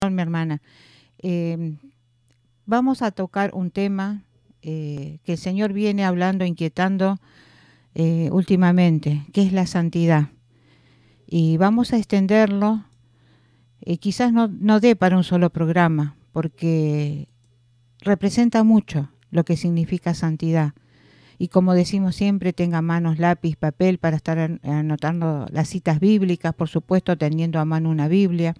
mi hermana. Eh, Vamos a tocar un tema que el Señor viene hablando, inquietando últimamente, que es la santidad. Y vamos a extenderlo, quizás no dé para un solo programa, porque representa mucho lo que significa santidad. Y como decimos siempre, tenga manos, lápiz, papel para estar anotando las citas bíblicas, por supuesto, teniendo a mano una Biblia.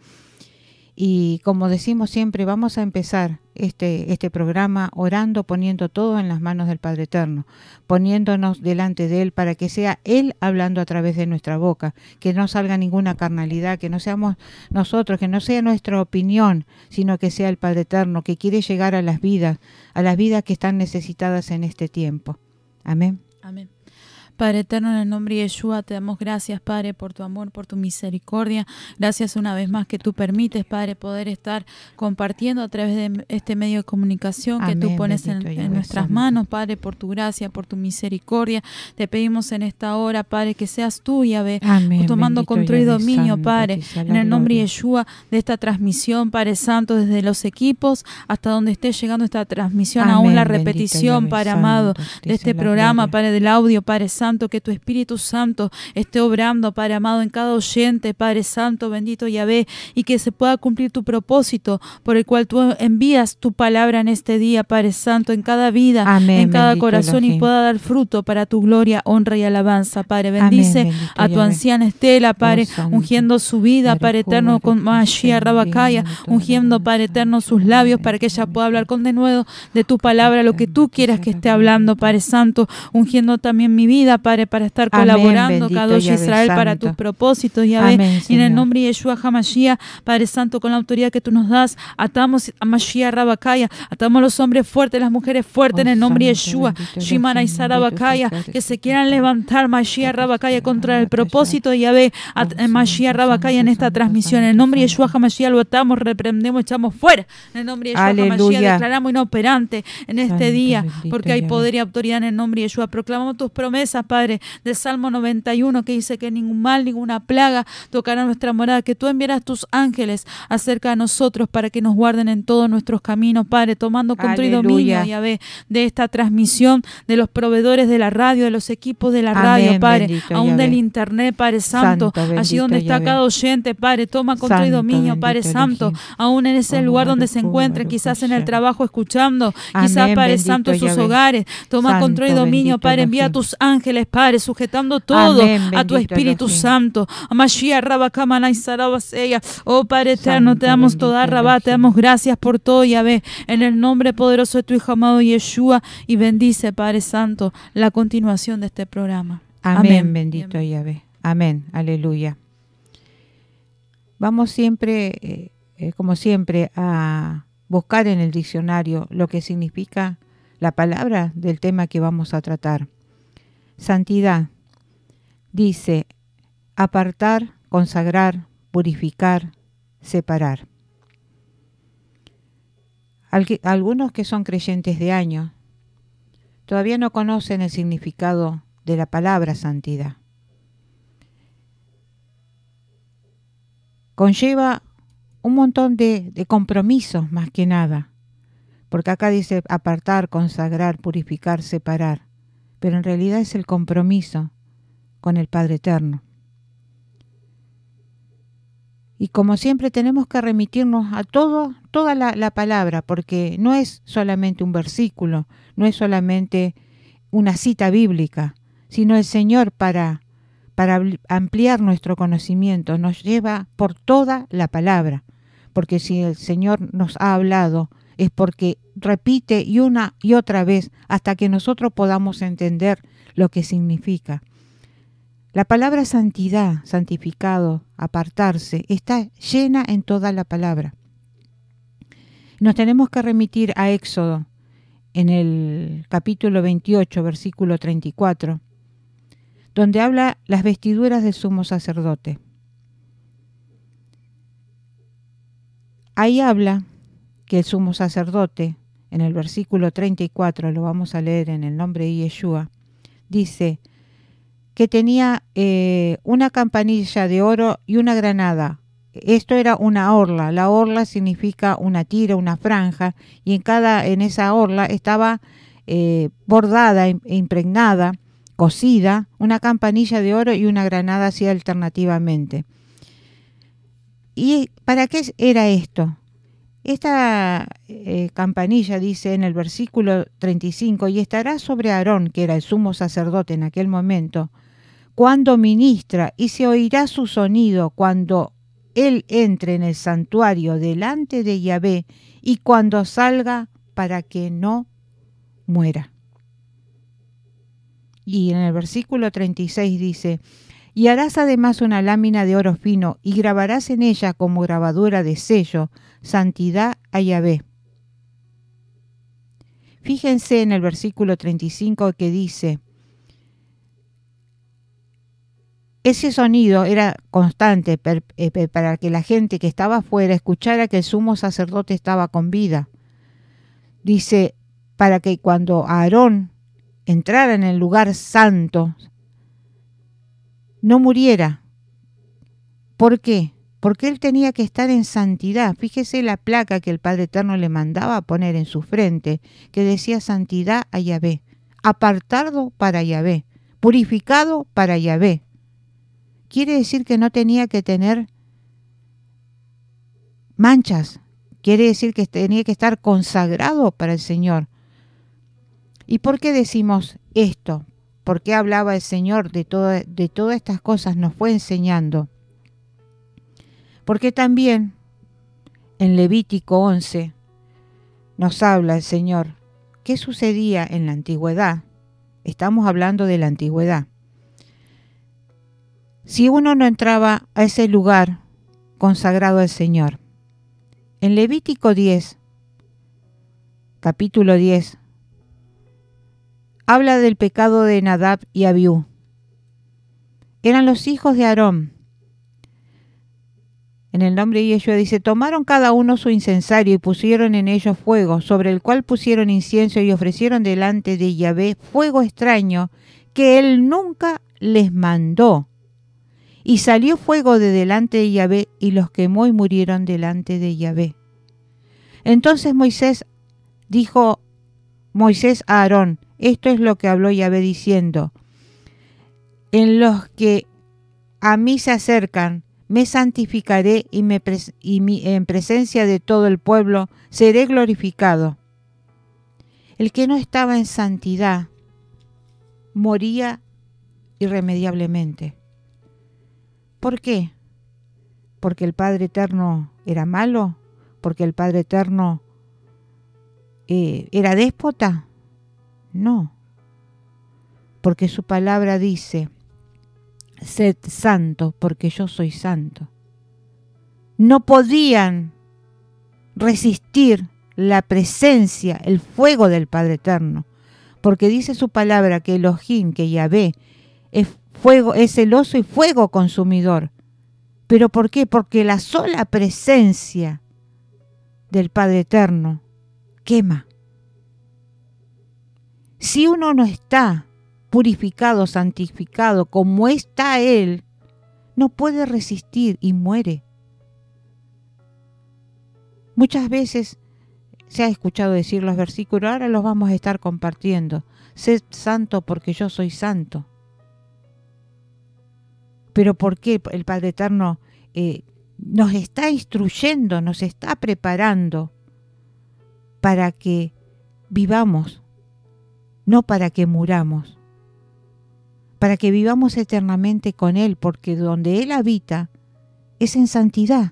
Y como decimos siempre, vamos a empezar este programa orando, poniendo todo en las manos del Padre Eterno, poniéndonos delante de Él para que sea Él hablando a través de nuestra boca, que no salga ninguna carnalidad, que no seamos nosotros, que no sea nuestra opinión, sino que sea el Padre Eterno, que quiere llegar a las vidas que están necesitadas en este tiempo. Amén. Amén. Padre eterno, en el nombre de Yeshua, te damos gracias, Padre, por tu amor, por tu misericordia. Gracias una vez más que tú permites, Padre, poder estar compartiendo a través de este medio de comunicación que tú pones en nuestras manos, Padre, por tu gracia, por tu misericordia. Te pedimos en esta hora, Padre, que seas tú, Yahvé, tomando control y dominio, Padre, en el nombre de Yeshua, de esta transmisión, Padre Santo, desde los equipos hasta donde esté llegando esta transmisión, aún la repetición, Padre amado, de este programa, Padre, del audio, Padre Santo, que tu Espíritu Santo esté obrando, Padre amado, en cada oyente, Padre Santo, bendito Yahvé, y que se pueda cumplir tu propósito por el cual tú envías tu palabra en este día, Padre Santo, en cada vida, en cada corazón, y pueda dar fruto para tu gloria, honra y alabanza, Padre. Bendice a tu anciana Estela, Padre, ungiendo su vida, Padre eterno, con Mashiach Rabakaya, ungiendo, Padre eterno, sus labios para que ella pueda hablar con denuedo de tu palabra, lo que tú quieras que esté hablando, Padre Santo, ungiendo también mi vida, Padre, para estar colaborando, Kadosh Israel, para tus propósitos, Yahvé. Y en el nombre de Yeshua HaMashiach, Padre Santo, con la autoridad que tú nos das, atamos a Mashiach Rabakaya, atamos a los hombres fuertes, las mujeres fuertes, en el nombre de Yeshua, Shimana y Sarabakaya, que se quieran levantar, Mashiach Rabakaya, contra el propósito de Yahvé, Mashiach Rabakaya, en esta transmisión. En el nombre de Yeshua HaMashiach lo atamos, reprendemos, echamos fuera. En el nombre de Yeshua HaMashiach declaramos inoperante en este día, porque hay poder y autoridad en el nombre de Yeshua. Proclamamos tus promesas, Padre, del Salmo 91, que dice que ningún mal, ninguna plaga tocará nuestra morada, que tú enviarás tus ángeles acerca de nosotros para que nos guarden en todos nuestros caminos, Padre, tomando control y dominio, Yahvé, de esta transmisión, de los proveedores de la radio, de los equipos de la radio, Padre, bendito, aún Yahvé, del internet, Padre Santo, allí donde está Yahvé, cada oyente, Padre, toma control y dominio, Padre Santo, aún en ese lugar donde se encuentren, quizás en el trabajo escuchando, quizás, Padre Santo, en sus hogares, toma control y dominio, Padre, envía a tus ángeles, Padre, sujetando todo a tu Espíritu Santo. Oh Padre eterno, te damos toda Rabá, te damos gracias por todo, Yahvé, en el nombre poderoso de tu Hijo amado Yeshua, y bendice, Padre Santo, la continuación de este programa. Amén, bendito Yahvé. Amén, aleluya. Vamos siempre, como siempre, a buscar en el diccionario lo que significa la palabra del tema que vamos a tratar. Santidad dice apartar, consagrar, purificar, separar. Algunos que son creyentes de años todavía no conocen el significado de la palabra santidad. Conlleva un montón de compromisos más que nada, porque acá dice apartar, consagrar, purificar, separar, pero en realidad es el compromiso con el Padre Eterno. Y como siempre tenemos que remitirnos a toda la palabra, porque no es solamente un versículo, no es solamente una cita bíblica, sino el Señor para ampliar nuestro conocimiento nos lleva por toda la palabra, porque si el Señor nos ha hablado es porque repite y una y otra vez hasta que nosotros podamos entender lo que significa. La palabra santidad, santificado, apartarse, está llena en toda la palabra. Nos tenemos que remitir a Éxodo, en el capítulo 28, versículo 34, donde habla las vestiduras del sumo sacerdote. Ahí habla que el sumo sacerdote, en el versículo 34, lo vamos a leer en el nombre de Yeshua, dice que tenía una campanilla de oro y una granada, esto era una orla. La orla significa una tira, una franja, y en esa orla estaba bordada e impregnada, cosida, una campanilla de oro y una granada así alternativamente. ¿Y para qué era esto? Esta campanilla dice en el versículo 35, y estará sobre Aarón, que era el sumo sacerdote en aquel momento, cuando ministra, y se oirá su sonido cuando él entre en el santuario delante de Yahvé y cuando salga, para que no muera. Y en el versículo 36 dice, y harás además una lámina de oro fino y grabarás en ella como grabadura de sello, santidad a Yahvé. Fíjense en el versículo 35 que dice, ese sonido era constante para que la gente que estaba afuera escuchara que el sumo sacerdote estaba con vida. Dice, para que cuando Aarón entrara en el lugar santo, no muriera. ¿Por qué? Porque él tenía que estar en santidad. Fíjese la placa que el Padre Eterno le mandaba a poner en su frente, que decía santidad a Yahvé, apartado para Yahvé, purificado para Yahvé. Quiere decir que no tenía que tener manchas. Quiere decir que tenía que estar consagrado para el Señor. ¿Y por qué decimos esto? ¿Por qué hablaba el Señor de todas estas cosas? Nos fue enseñando. Porque también en Levítico 11 nos habla el Señor qué sucedía en la antigüedad. Estamos hablando de la antigüedad. Si uno no entraba a ese lugar consagrado al Señor. En Levítico 10, capítulo 10, habla del pecado de Nadab y Abiú. Eran los hijos de Aarón. En el nombre de Yeshua dice, tomaron cada uno su incensario y pusieron en ellos fuego, sobre el cual pusieron incienso y ofrecieron delante de Yahvé fuego extraño que él nunca les mandó. Y salió fuego de delante de Yahvé y los quemó y murieron delante de Yahvé. Entonces dijo Moisés a Aarón, esto es lo que habló Yahvé diciendo, en los que a mí se acercan, me santificaré y en presencia de todo el pueblo seré glorificado. El que no estaba en santidad moría irremediablemente. ¿Por qué? ¿Porque el Padre Eterno era malo? ¿Porque el Padre Eterno era déspota? No. Porque su palabra dice, sed santo, porque yo soy santo. No podían resistir la presencia, el fuego del Padre Eterno, porque dice su palabra que Elohim, que Yahvé, es celoso y fuego consumidor. ¿Pero por qué? Porque la sola presencia del Padre Eterno quema. Si uno no está purificado, santificado, como está Él, no puede resistir y muere. Muchas veces se ha escuchado decir los versículos, ahora los vamos a estar compartiendo. Sed santo porque yo soy santo. Pero ¿por qué el Padre Eterno nos está instruyendo, nos está preparando para que vivamos, no para que muramos? Para que vivamos eternamente con Él, porque donde Él habita es en santidad.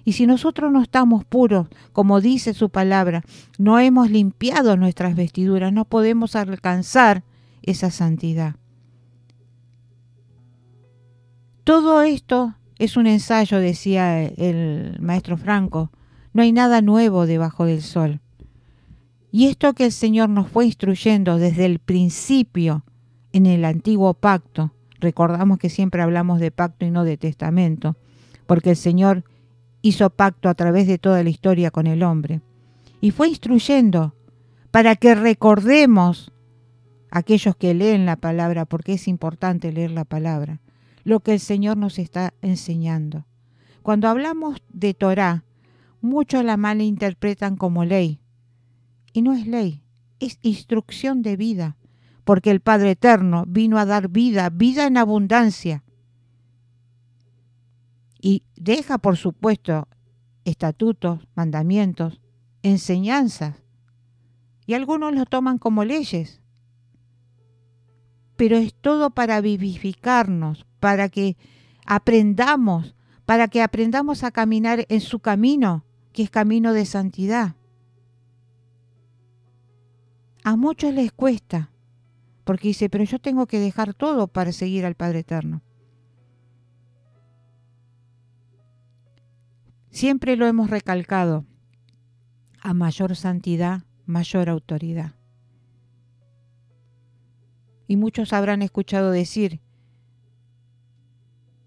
Y si nosotros no estamos puros, como dice su palabra, no hemos limpiado nuestras vestiduras, no podemos alcanzar esa santidad. Todo esto es un ensayo, decía el maestro Franco. No hay nada nuevo debajo del sol. Y esto que el Señor nos fue instruyendo desde el principio en el antiguo pacto, recordamos que siempre hablamos de pacto y no de testamento, porque el Señor hizo pacto a través de toda la historia con el hombre. Y fue instruyendo para que recordemos, aquellos que leen la palabra, porque es importante leer la palabra, lo que el Señor nos está enseñando. Cuando hablamos de Torá, muchos la malinterpretan como ley. Y no es ley, es instrucción de vida, porque el Padre Eterno vino a dar vida, vida en abundancia. Y deja, por supuesto, estatutos, mandamientos, enseñanzas. Y algunos lo toman como leyes. Pero es todo para vivificarnos, para que aprendamos a caminar en su camino, que es camino de santidad. A muchos les cuesta, porque dice, pero yo tengo que dejar todo para seguir al Padre Eterno. Siempre lo hemos recalcado, a mayor santidad, mayor autoridad. Y muchos habrán escuchado decir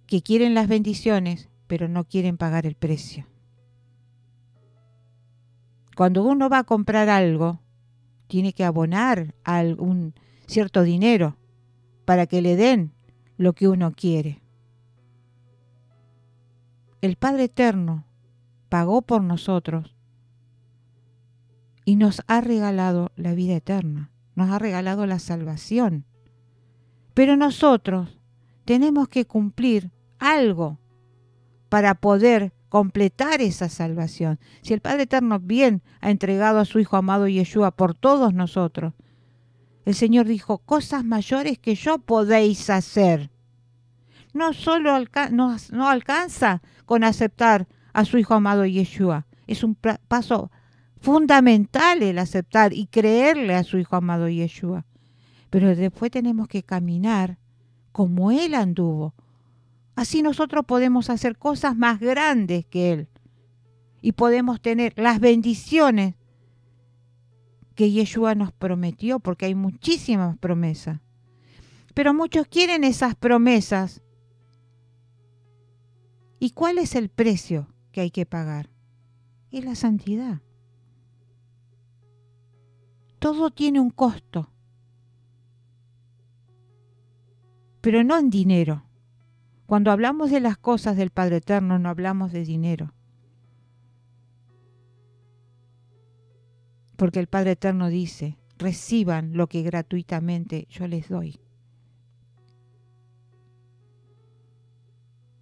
que quieren las bendiciones, pero no quieren pagar el precio. Cuando uno va a comprar algo, tiene que abonar un cierto dinero para que le den lo que uno quiere. El Padre Eterno pagó por nosotros y nos ha regalado la vida eterna, nos ha regalado la salvación. Pero nosotros tenemos que cumplir algo para poder completar esa salvación. Si el Padre Eterno bien ha entregado a su Hijo amado Yeshua por todos nosotros, el Señor dijo, cosas mayores que yo podéis hacer. No solo no alcanza con aceptar a su Hijo amado Yeshua. Es un paso fundamental el aceptar y creerle a su Hijo amado Yeshua. Pero después tenemos que caminar como Él anduvo. Así nosotros podemos hacer cosas más grandes que Él. Y podemos tener las bendiciones que Yeshua nos prometió, porque hay muchísimas promesas. Pero muchos quieren esas promesas. ¿Y cuál es el precio que hay que pagar? Es la santidad. Todo tiene un costo. Pero no en dinero. Cuando hablamos de las cosas del Padre Eterno, no hablamos de dinero. Porque el Padre Eterno dice, reciban lo que gratuitamente yo les doy.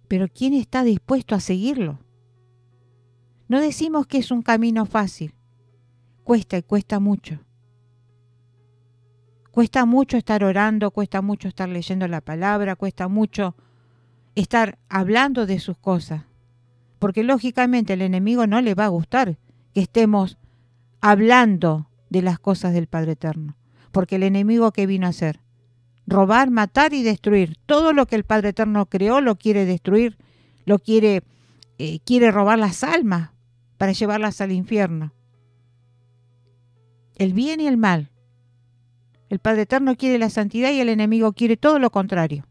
Pero ¿quién está dispuesto a seguirlo? No decimos que es un camino fácil. Cuesta y cuesta mucho. Cuesta mucho estar orando, cuesta mucho estar leyendo la palabra, cuesta mucho estar hablando de sus cosas. Porque lógicamente al enemigo no le va a gustar que estemos hablando de las cosas del Padre Eterno. Porque el enemigo, ¿qué vino a hacer? Robar, matar y destruir. Todo lo que el Padre Eterno creó lo quiere destruir, quiere robar las almas para llevarlas al infierno. El bien y el mal. El Padre Eterno quiere la santidad y el enemigo quiere todo lo contrario.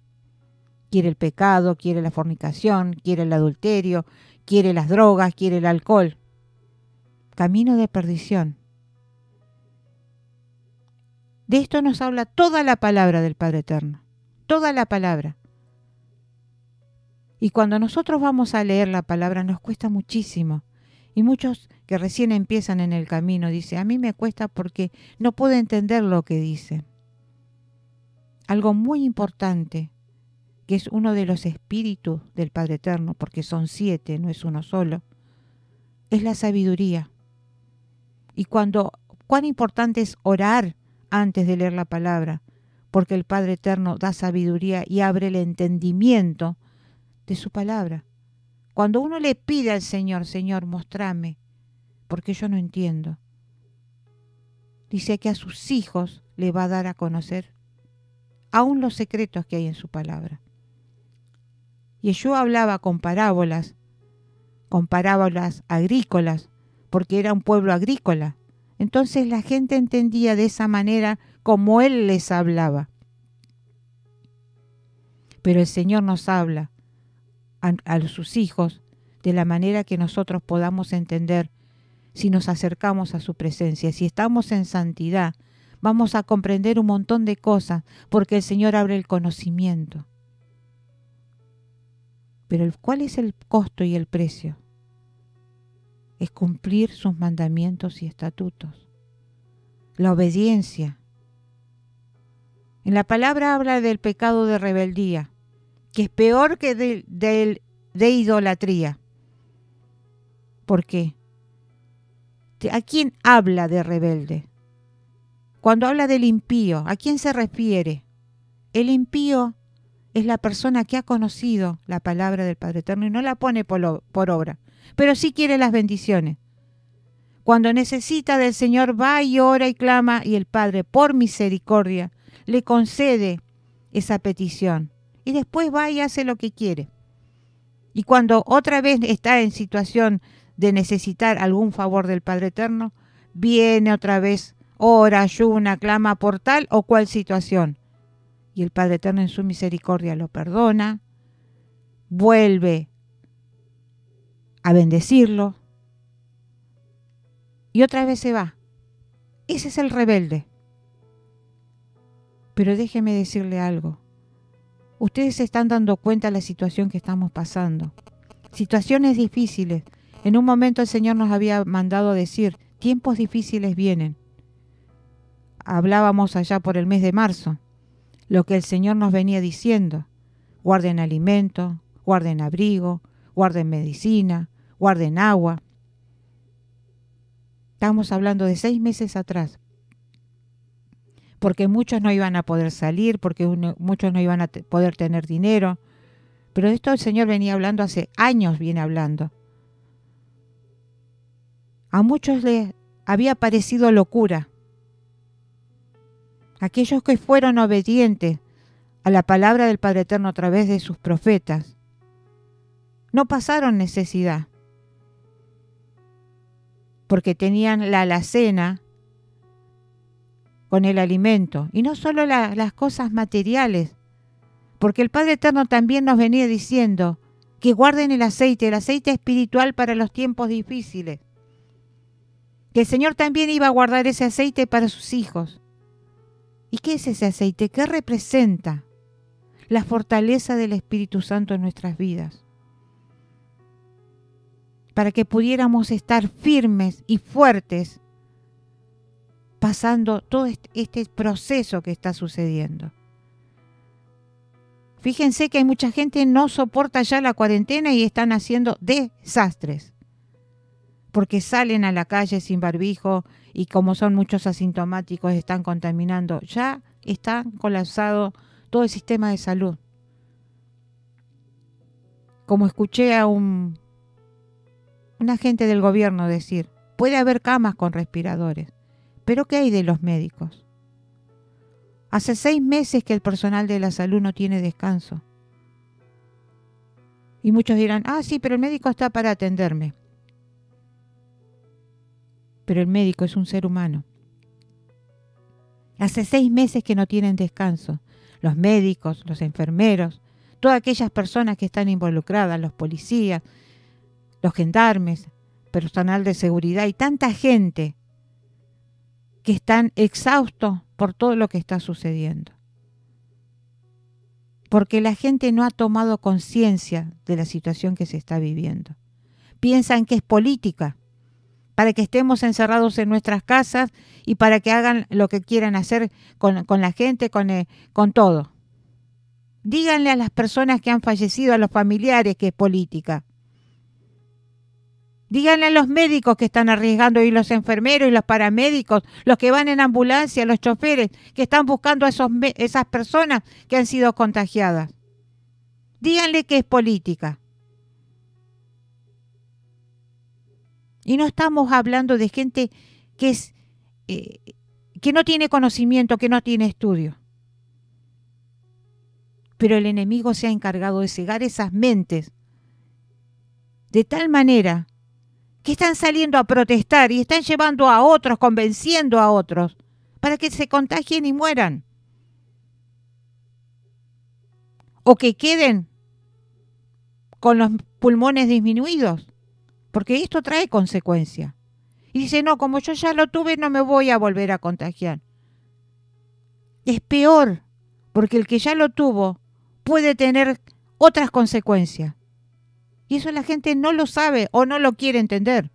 Quiere el pecado, quiere la fornicación, quiere el adulterio, quiere las drogas, quiere el alcohol. Camino de perdición. De esto nos habla toda la palabra del Padre Eterno. Toda la palabra. Y cuando nosotros vamos a leer la palabra nos cuesta muchísimo. Y muchos que recién empiezan en el camino dicen, a mí me cuesta porque no puedo entender lo que dice. Algo muy importante, que es uno de los espíritus del Padre Eterno, porque son 7, no es uno solo, es la sabiduría. Y cuán importante es orar antes de leer la palabra, porque el Padre Eterno da sabiduría y abre el entendimiento de su palabra. Cuando uno le pide al Señor, Señor, mostrame, porque yo no entiendo. Dice que a sus hijos le va a dar a conocer aún los secretos que hay en su palabra. Yeshua hablaba con parábolas agrícolas, porque era un pueblo agrícola. Entonces la gente entendía de esa manera como Él les hablaba. Pero el Señor nos habla a sus hijos de la manera que nosotros podamos entender si nos acercamos a su presencia. Si estamos en santidad, vamos a comprender un montón de cosas porque el Señor abre el conocimiento. Pero ¿cuál es el costo y el precio? Es cumplir sus mandamientos y estatutos. La obediencia. En la palabra habla del pecado de rebeldía, que es peor que de idolatría. ¿Por qué? ¿A quién habla de rebelde? Cuando habla del impío, ¿a quién se refiere? El impío es la persona que ha conocido la palabra del Padre Eterno y no la pone por obra, pero sí quiere las bendiciones. Cuando necesita del Señor, va y ora y clama, y el Padre, por misericordia, le concede esa petición. Y después va y hace lo que quiere. Y cuando otra vez está en situación de necesitar algún favor del Padre Eterno, viene otra vez, ora, ayuna, clama por tal o cual situación. Y el Padre Eterno en su misericordia lo perdona, vuelve a bendecirlo y otra vez se va. Ese es el rebelde. Pero déjeme decirle algo. Ustedes se están dando cuenta de la situación que estamos pasando. Situaciones difíciles. En un momento el Señor nos había mandado decir, tiempos difíciles vienen. Hablábamos allá por el mes de marzo. Lo que el Señor nos venía diciendo. Guarden alimento, guarden abrigo, guarden medicina, guarden agua. Estamos hablando de 6 meses atrás. Porque muchos no iban a poder salir, porque muchos no iban a poder tener dinero. Pero de esto el Señor venía hablando hace años, viene hablando. A muchos les había parecido locura. Aquellos que fueron obedientes a la palabra del Padre Eterno a través de sus profetas, no pasaron necesidad, porque tenían la alacena con el alimento, y no solo las cosas materiales, porque el Padre Eterno también nos venía diciendo que guarden el aceite espiritual para los tiempos difíciles, que el Señor también iba a guardar ese aceite para sus hijos. ¿Y qué es ese aceite? ¿Qué representa? La fortaleza del Espíritu Santo en nuestras vidas, para que pudiéramos estar firmes y fuertes pasando todo este proceso que está sucediendo. Fíjense que hay mucha gente que no soporta ya la cuarentena y están haciendo desastres, porque salen a la calle sin barbijo y como son muchos asintomáticos están contaminando. Ya está colapsado todo el sistema de salud. Como escuché a un agente del gobierno decir, puede haber camas con respiradores, pero ¿qué hay de los médicos? Hace 6 meses que el personal de la salud no tiene descanso. Y muchos dirán, sí, pero el médico está para atenderme. Pero el médico es un ser humano. Hace 6 meses que no tienen descanso. Los médicos, los enfermeros, todas aquellas personas que están involucradas, los policías, los gendarmes, personal de seguridad y tanta gente que están exhaustos por todo lo que está sucediendo. Porque la gente no ha tomado conciencia de la situación que se está viviendo. Piensan que es política, para que estemos encerrados en nuestras casas y para que hagan lo que quieran hacer con la gente, con todo. Díganle a las personas que han fallecido, a los familiares, que es política. Díganle a los médicos que están arriesgando y los enfermeros y los paramédicos, los que van en ambulancia, los choferes que están buscando a esas personas que han sido contagiadas. Díganle que es política. Y no estamos hablando de gente que no tiene conocimiento, que no tiene estudio. Pero el enemigo se ha encargado de cegar esas mentes de tal manera que están saliendo a protestar y están llevando a otros, convenciendo a otros, para que se contagien y mueran. O que queden con los pulmones disminuidos, porque esto trae consecuencias. Y dice, no, como yo ya lo tuve, no me voy a volver a contagiar. Es peor, porque el que ya lo tuvo puede tener otras consecuencias. Y eso la gente no lo sabe o no lo quiere entender.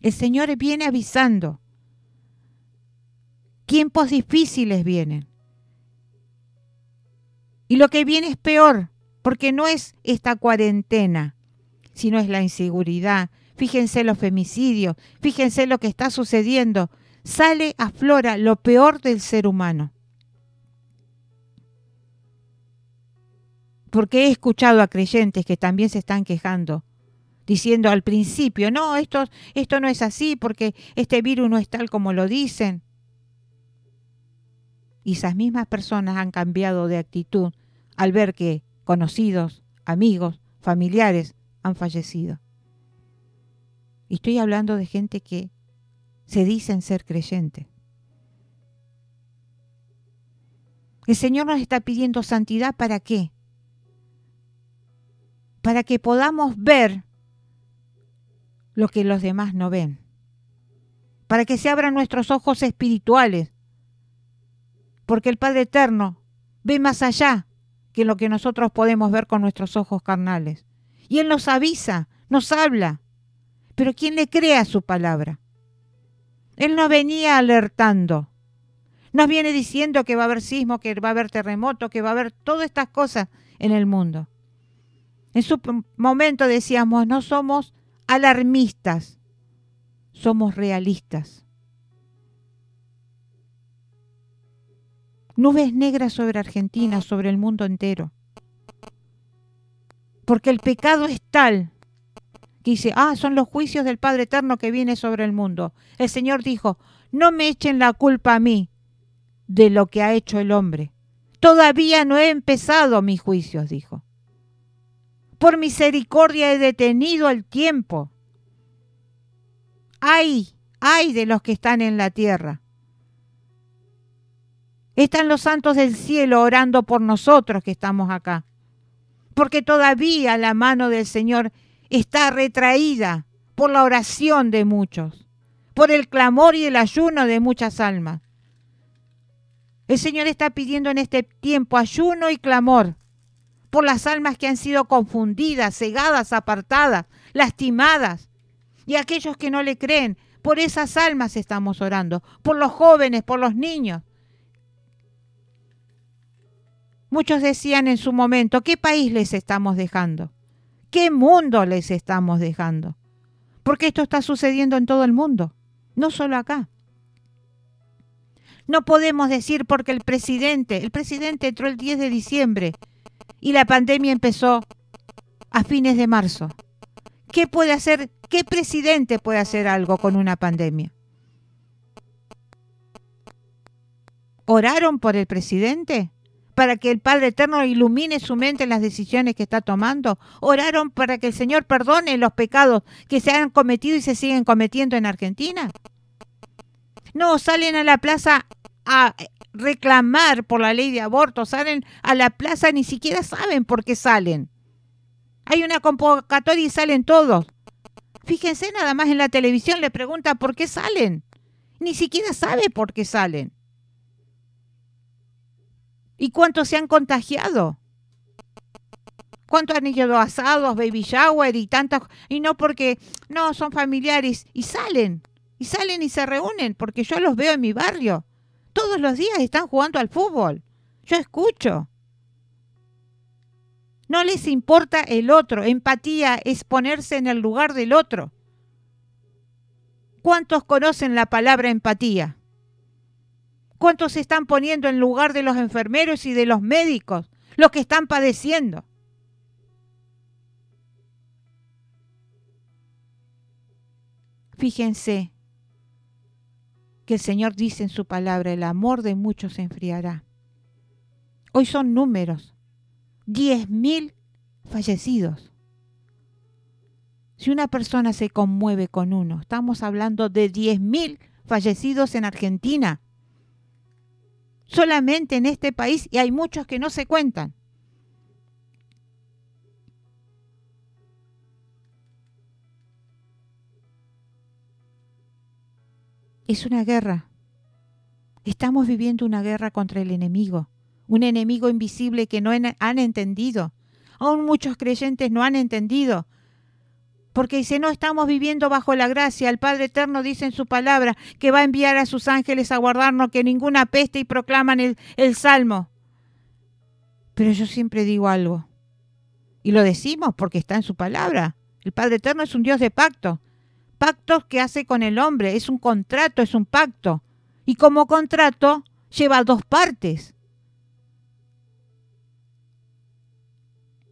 El Señor viene avisando. Tiempos difíciles vienen. Y lo que viene es peor, porque no es esta cuarentena, sino es la inseguridad. Fíjense los femicidios, fíjense lo que está sucediendo. Sale, aflora lo peor del ser humano. Porque he escuchado a creyentes que también se están quejando, diciendo al principio, no, esto no es así porque este virus no es tal como lo dicen. Y esas mismas personas han cambiado de actitud al ver que conocidos, amigos, familiares han fallecido. Y estoy hablando de gente que se dicen ser creyentes. El Señor nos está pidiendo santidad, ¿para qué? Para que podamos ver lo que los demás no ven. Para que se abran nuestros ojos espirituales. Porque el Padre Eterno ve más allá que lo que nosotros podemos ver con nuestros ojos carnales. Y Él nos avisa, nos habla. Pero ¿quién le cree a su palabra? Él nos venía alertando. Nos viene diciendo que va a haber sismo, que va a haber terremoto, que va a haber todas estas cosas en el mundo. En su momento decíamos, no somos alarmistas, somos realistas. Nubes negras sobre Argentina, sobre el mundo entero. Porque el pecado es tal que dice, son los juicios del Padre Eterno que viene sobre el mundo. El Señor dijo, no me echen la culpa a mí de lo que ha hecho el hombre. Todavía no he empezado mis juicios, dijo. Por misericordia he detenido el tiempo. Ay de los que están en la tierra. Están los santos del cielo orando por nosotros que estamos acá. Porque todavía la mano del Señor está retraída por la oración de muchos, por el clamor y el ayuno de muchas almas. El Señor está pidiendo en este tiempo ayuno y clamor por las almas que han sido confundidas, cegadas, apartadas, lastimadas. Y aquellos que no le creen, por esas almas estamos orando, por los jóvenes, por los niños. Muchos decían en su momento, ¿qué país les estamos dejando? ¿Qué mundo les estamos dejando? Porque esto está sucediendo en todo el mundo, no solo acá. No podemos decir porque el presidente entró el 10 de diciembre y la pandemia empezó a fines de marzo. ¿Qué puede hacer? ¿Qué presidente puede hacer algo con una pandemia? ¿Oraron por el presidente? ¿Para que el Padre Eterno ilumine su mente en las decisiones que está tomando? ¿Oraron para que el Señor perdone los pecados que se han cometido y se siguen cometiendo en Argentina? No, salen a la plaza a reclamar por la ley de aborto, salen a la plaza, ni siquiera saben por qué salen. Hay una convocatoria y salen todos. Fíjense nada más en la televisión, le pregunta por qué salen. Ni siquiera sabe por qué salen. ¿Y cuántos se han contagiado? ¿Cuántos han ido asados, baby shower y tantas? Y no porque, no, son familiares. Y salen y se reúnen, porque yo los veo en mi barrio. Todos los días están jugando al fútbol. Yo escucho. No les importa el otro. Empatía es ponerse en el lugar del otro. ¿Cuántos conocen la palabra empatía? ¿Cuántos se están poniendo en lugar de los enfermeros y de los médicos, los que están padeciendo? Fíjense que el Señor dice en su palabra, el amor de muchos se enfriará. Hoy son números, 10.000 fallecidos. Si una persona se conmueve con uno, estamos hablando de 10.000 fallecidos en Argentina. Solamente en este país, y hay muchos que no se cuentan. Es una guerra. Estamos viviendo una guerra contra el enemigo, un enemigo invisible que no han entendido. Aún muchos creyentes no han entendido. Porque dice, no estamos viviendo bajo la gracia. El Padre Eterno dice en su palabra que va a enviar a sus ángeles a guardarnos, que ninguna peste, y proclaman el Salmo. Pero yo siempre digo algo. Y lo decimos porque está en su palabra. El Padre Eterno es un Dios de pacto. Pactos que hace con el hombre. Es un contrato, es un pacto. Y como contrato lleva dos partes.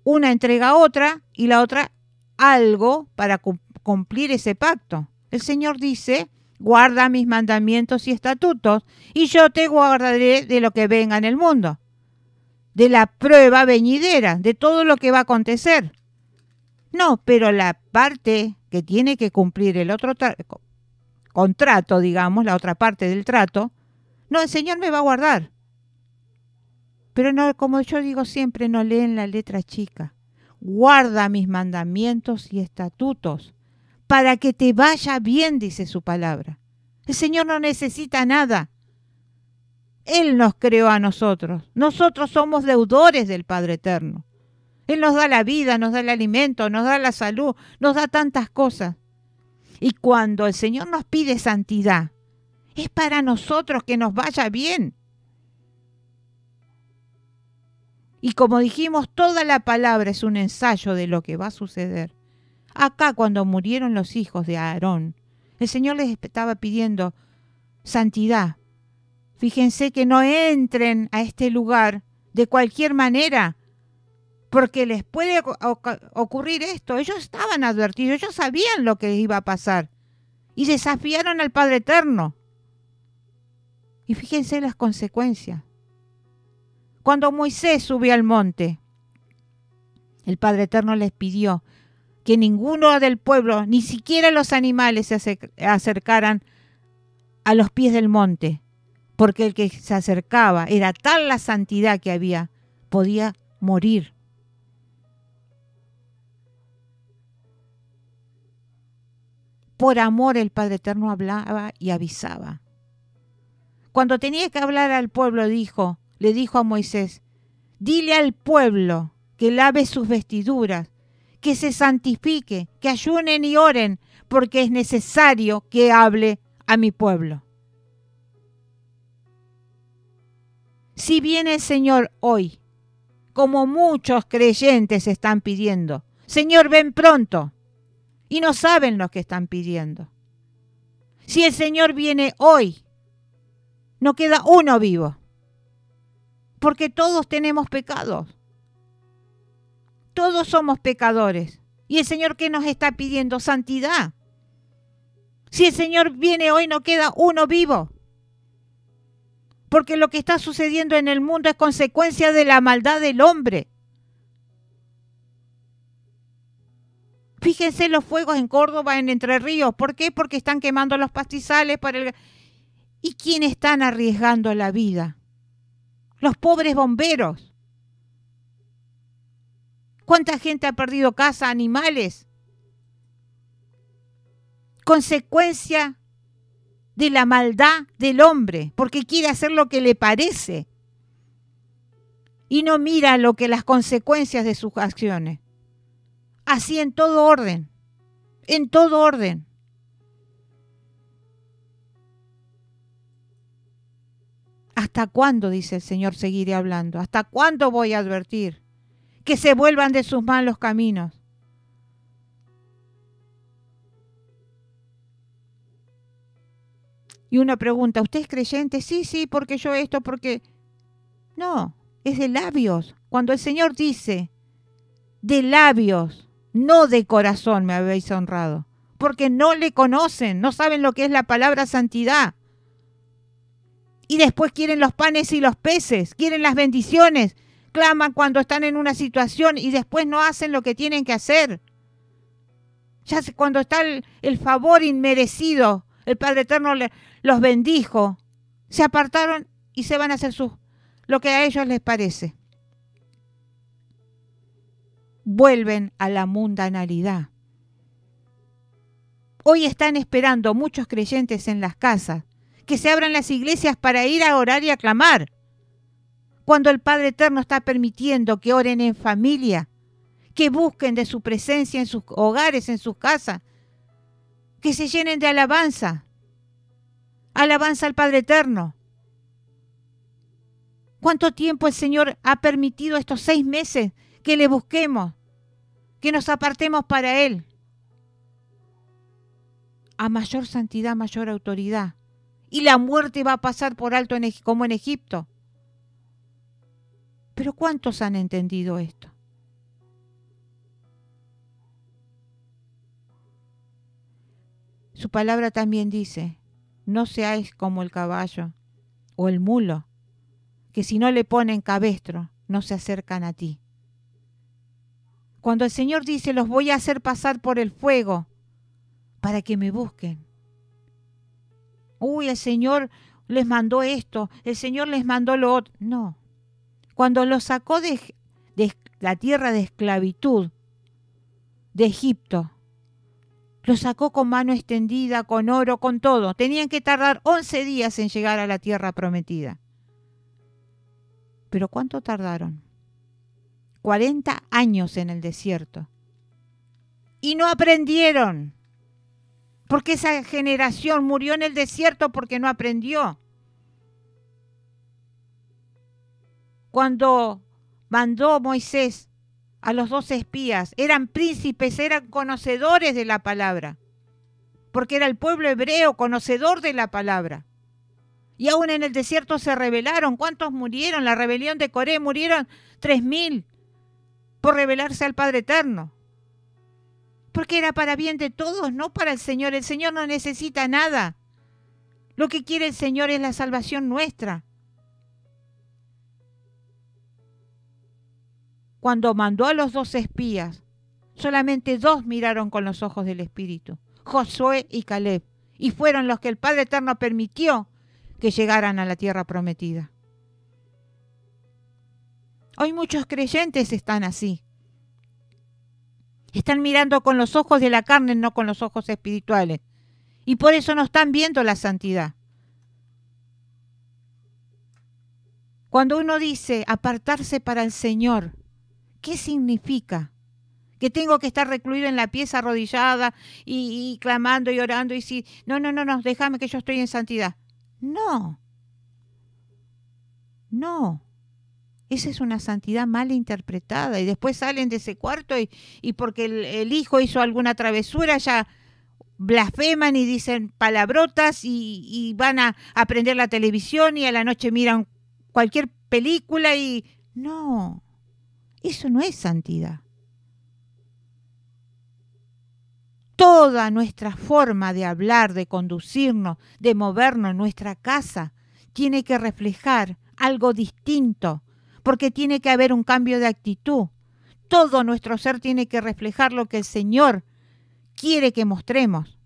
Una entrega a otra y la otra algo para cumplir ese pacto. El Señor dice, guarda mis mandamientos y estatutos y yo te guardaré de lo que venga en el mundo. De la prueba venidera, de todo lo que va a acontecer. No, pero la parte que tiene que cumplir el otro contrato, digamos, la otra parte del trato, no, el Señor me va a guardar. Pero no, como yo digo siempre, no leen la letra chica. Guarda mis mandamientos y estatutos para que te vaya bien, dice su palabra. El Señor no necesita nada. Él nos creó a nosotros. Nosotros somos deudores del Padre Eterno. Él nos da la vida, nos da el alimento, nos da la salud, nos da tantas cosas. Y cuando el Señor nos pide santidad, es para nosotros que nos vaya bien. Y como dijimos, toda la palabra es un ensayo de lo que va a suceder. Acá, cuando murieron los hijos de Aarón, el Señor les estaba pidiendo santidad. Fíjense que no entren a este lugar de cualquier manera, porque les puede ocurrir esto. Ellos estaban advertidos, ellos sabían lo que iba a pasar y desafiaron al Padre Eterno. Y fíjense las consecuencias. Cuando Moisés subió al monte, el Padre Eterno les pidió que ninguno del pueblo, ni siquiera los animales, se acercaran a los pies del monte, porque el que se acercaba, era tal la santidad que había, podía morir. Por amor el Padre Eterno hablaba y avisaba. Cuando tenía que hablar al pueblo, le dijo a Moisés, dile al pueblo que lave sus vestiduras, que se santifique, que ayunen y oren, porque es necesario que hable a mi pueblo. Si viene el Señor hoy, como muchos creyentes están pidiendo, Señor, ven pronto, y no saben lo que están pidiendo. Si el Señor viene hoy, no queda uno vivo. Porque todos tenemos pecados. Todos somos pecadores. ¿Y el Señor qué nos está pidiendo? Santidad. Si el Señor viene hoy, no queda uno vivo. Porque lo que está sucediendo en el mundo es consecuencia de la maldad del hombre. Fíjense los fuegos en Córdoba, en Entre Ríos. ¿Por qué? Porque están quemando los pastizales. ¿Y quién están arriesgando la vida? Los pobres bomberos. ¿Cuánta gente ha perdido casa, animales? Consecuencia de la maldad del hombre, porque quiere hacer lo que le parece y no mira lo que las consecuencias de sus acciones. Así en todo orden, en todo orden. ¿Hasta cuándo, dice el Señor, seguiré hablando? ¿Hasta cuándo voy a advertir? Que se vuelvan de sus malos caminos. Y uno pregunta, ¿usted es creyente? Sí, porque yo esto, porque... No, es de labios. Cuando el Señor dice, de labios, no de corazón me habéis honrado. Porque no le conocen, no saben lo que es la palabra santidad. Y después quieren los panes y los peces, quieren las bendiciones, claman cuando están en una situación y después no hacen lo que tienen que hacer. Ya cuando está el favor inmerecido, el Padre Eterno los bendijo, se apartaron y se van a hacer lo que a ellos les parece. Vuelven a la mundanalidad. Hoy están esperando muchos creyentes en las casas que se abran las iglesias para ir a orar y a clamar. Cuando el Padre Eterno está permitiendo que oren en familia, que busquen de su presencia en sus hogares, en sus casas, que se llenen de alabanza. Alabanza al Padre Eterno. ¿Cuánto tiempo el Señor ha permitido estos 6 meses que le busquemos, que nos apartemos para Él? A mayor santidad, mayor autoridad. Y la muerte va a pasar por alto como en Egipto. Pero ¿cuántos han entendido esto? Su palabra también dice, no seáis como el caballo o el mulo, que si no le ponen cabestro, no se acercan a ti. Cuando el Señor dice, los voy a hacer pasar por el fuego para que me busquen. Uy, el Señor les mandó esto, el Señor les mandó lo otro. No. Cuando los sacó de la tierra de esclavitud, de Egipto, los sacó con mano extendida, con oro, con todo. Tenían que tardar 11 días en llegar a la tierra prometida. ¿Pero cuánto tardaron? 40 años en el desierto. Y no aprendieron. Porque esa generación murió en el desierto porque no aprendió. Cuando mandó Moisés a los 12 espías, eran príncipes, eran conocedores de la palabra. Porque era el pueblo hebreo conocedor de la palabra. Y aún en el desierto se rebelaron. ¿Cuántos murieron? La rebelión de Coré murieron 3000 por rebelarse al Padre Eterno. Porque era para bien de todos, no para el Señor. El Señor no necesita nada. Lo que quiere el Señor es la salvación nuestra. Cuando mandó a los 12 espías, solamente 2 miraron con los ojos del Espíritu, Josué y Caleb, y fueron los que el Padre Eterno permitió que llegaran a la tierra prometida. Hoy muchos creyentes están así. Están mirando con los ojos de la carne, no con los ojos espirituales. Y por eso no están viendo la santidad. Cuando uno dice apartarse para el Señor, ¿qué significa? Que tengo que estar recluido en la pieza arrodillada y clamando y orando y si no, déjame que yo estoy en santidad. No. Esa es una santidad mal interpretada y después salen de ese cuarto y porque el hijo hizo alguna travesura ya blasfeman y dicen palabrotas y van a aprender la televisión y a la noche miran cualquier película y... No, eso no es santidad. Toda nuestra forma de hablar, de conducirnos, de movernos en nuestra casa tiene que reflejar algo distinto, porque tiene que haber un cambio de actitud. Todo nuestro ser tiene que reflejar lo que el Señor quiere que mostremos.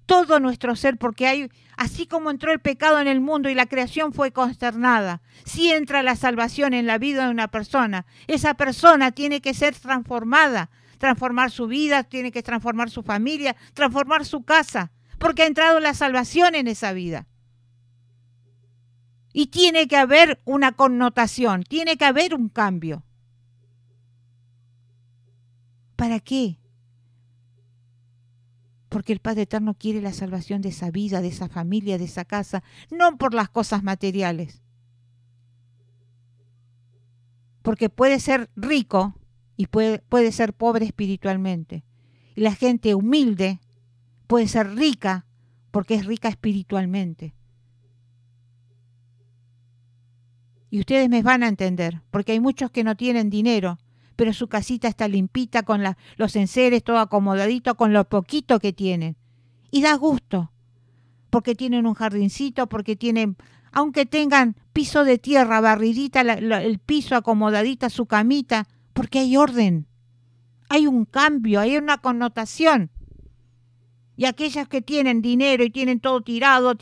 Todo nuestro ser, porque así como entró el pecado en el mundo y la creación fue consternada, si entra la salvación en la vida de una persona, esa persona tiene que ser transformada, transformar su vida, tiene que transformar su familia, transformar su casa, porque ha entrado la salvación en esa vida. Y tiene que haber una connotación, tiene que haber un cambio. ¿Para qué? Porque el Padre Eterno quiere la salvación de esa vida, de esa familia, de esa casa, no por las cosas materiales. Porque puede ser rico y puede ser pobre espiritualmente. Y la gente humilde puede ser rica porque es rica espiritualmente. Y ustedes me van a entender, porque hay muchos que no tienen dinero, pero su casita está limpita, con los enseres todo acomodadito, con lo poquito que tienen. Y da gusto, porque tienen un jardincito, porque tienen, aunque tengan piso de tierra, barridita, el piso acomodadita, su camita, porque hay orden, hay un cambio, hay una connotación. Y aquellas que tienen dinero y tienen todo tirado,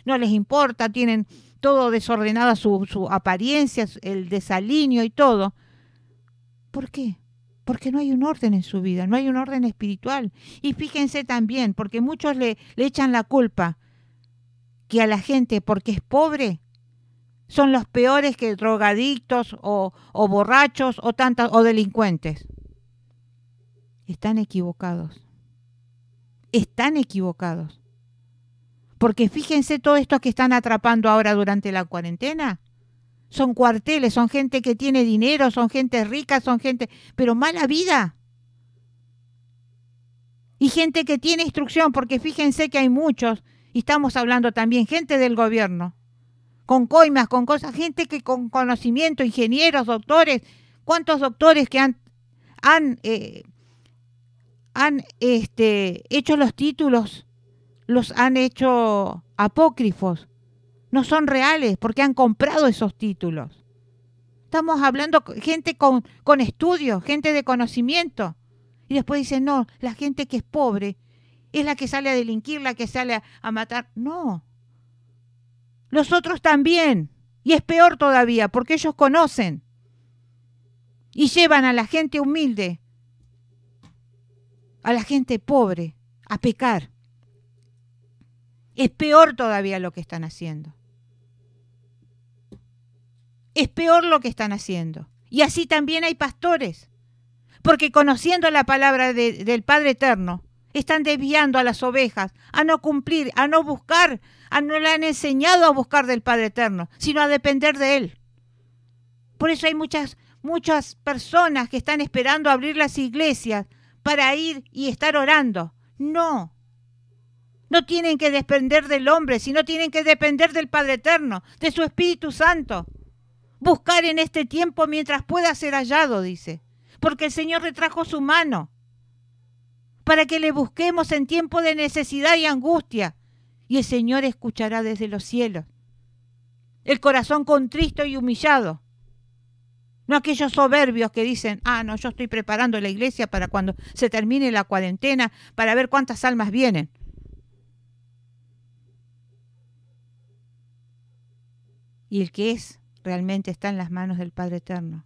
no les importa, tienen todo desordenada su apariencia, el desalineo y todo. ¿Por qué? Porque no hay un orden en su vida, no hay un orden espiritual. Y fíjense también, porque muchos le echan la culpa, que a la gente, porque es pobre, son los peores que drogadictos o borrachos o delincuentes. Están equivocados. Están equivocados. Porque fíjense todo esto que están atrapando ahora durante la cuarentena. Son cuarteles, son gente que tiene dinero, son gente rica, son gente, pero mala vida. Y gente que tiene instrucción, porque fíjense que hay muchos, y estamos hablando también, gente del gobierno, con coimas, con cosas, gente que con conocimiento, ingenieros, doctores, ¿cuántos doctores que han hecho los títulos, los han hecho apócrifos? No son reales porque han comprado esos títulos. Estamos hablando de gente con estudios, gente de conocimiento. Y después dicen, no, la gente que es pobre es la que sale a delinquir, la que sale a matar. No. Los otros también. Y es peor todavía porque ellos conocen. Y llevan a la gente humilde, a la gente pobre, a pecar. Es peor todavía lo que están haciendo. Es peor lo que están haciendo. Y así también hay pastores. Porque conociendo la palabra del Padre Eterno, están desviando a las ovejas a no cumplir, a no buscar, no le han enseñado a buscar del Padre Eterno, sino a depender de Él. Por eso hay muchas personas que están esperando abrir las iglesias para ir y estar orando. No. No tienen que depender del hombre, sino tienen que depender del Padre Eterno, de su Espíritu Santo. Buscar en este tiempo mientras pueda ser hallado, dice. Porque el Señor retrajo su mano para que le busquemos en tiempo de necesidad y angustia. Y el Señor escuchará desde los cielos el corazón contristo y humillado. No aquellos soberbios que dicen, no, yo estoy preparando la iglesia para cuando se termine la cuarentena, para ver cuántas almas vienen. Y el que realmente está en las manos del Padre Eterno.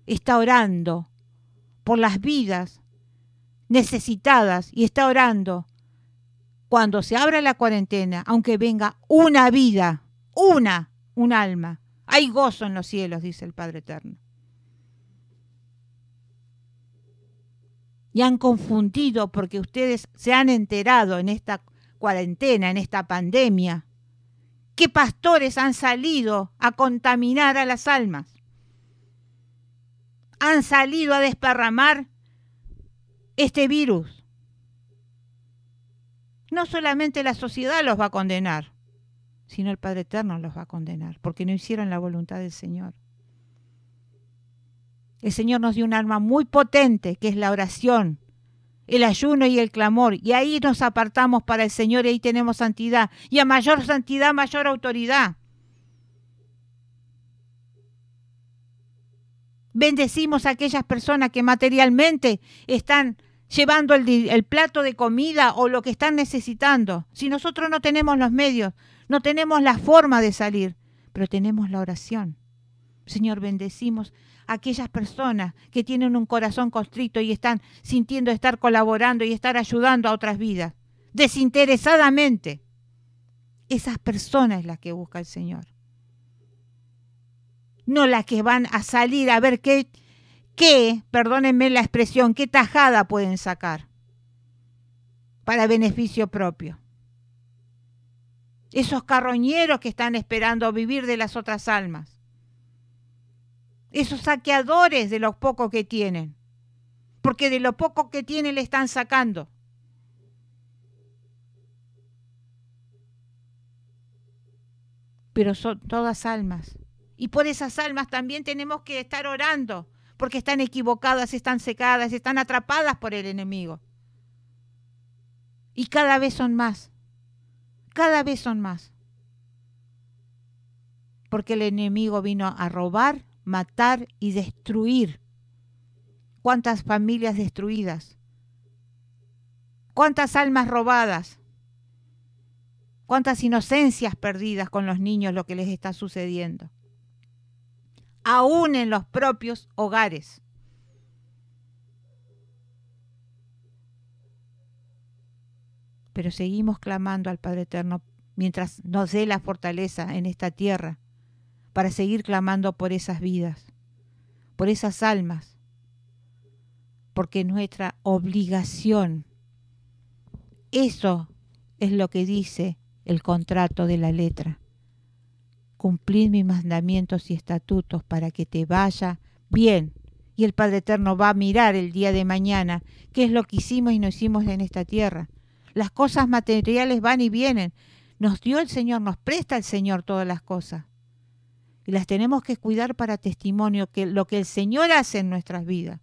Está orando por las vidas necesitadas y está orando cuando se abra la cuarentena, aunque venga una vida, un alma. Hay gozo en los cielos, dice el Padre Eterno. Y han confundido porque ustedes se han enterado en esta cuarentena, en esta pandemia, que pastores han salido a contaminar a las almas. Han salido a desparramar este virus. No solamente la sociedad los va a condenar, sino el Padre Eterno los va a condenar, porque no hicieron la voluntad del Señor. El Señor nos dio un arma muy potente, que es la oración, el ayuno y el clamor, y ahí nos apartamos para el Señor y ahí tenemos santidad, y a mayor santidad, mayor autoridad. Bendecimos a aquellas personas que materialmente están llevando el plato de comida o lo que están necesitando. Si nosotros no tenemos los medios, no tenemos la forma de salir, pero tenemos la oración. Señor, bendecimos a aquellas personas que tienen un corazón constricto y están sintiendo estar colaborando y estar ayudando a otras vidas, desinteresadamente. Esas personas es las que busca el Señor. No las que van a salir a ver qué, perdónenme la expresión, qué tajada pueden sacar para beneficio propio. Esos carroñeros que están esperando vivir de las otras almas. Esos saqueadores de lo poco que tienen. Porque de lo poco que tienen le están sacando. Pero son todas almas. Y por esas almas también tenemos que estar orando, porque están equivocadas, están secadas, están atrapadas por el enemigo. Y cada vez son más. Cada vez son más. Porque el enemigo vino a robar, matar y destruir. ¿Cuántas familias destruidas? ¿Cuántas almas robadas? ¿Cuántas inocencias perdidas con los niños, lo que les está sucediendo? Aún en los propios hogares. Pero seguimos clamando al Padre Eterno mientras nos dé la fortaleza en esta tierra para seguir clamando por esas vidas, por esas almas, porque es nuestra obligación. Eso es lo que dice el contrato de la letra. Cumplir mis mandamientos y estatutos para que te vaya bien. Y el Padre Eterno va a mirar el día de mañana qué es lo que hicimos y no hicimos en esta tierra. Las cosas materiales van y vienen. Nos dio el Señor, nos presta el Señor todas las cosas. Y las tenemos que cuidar para testimonio que lo que el Señor hace en nuestras vidas.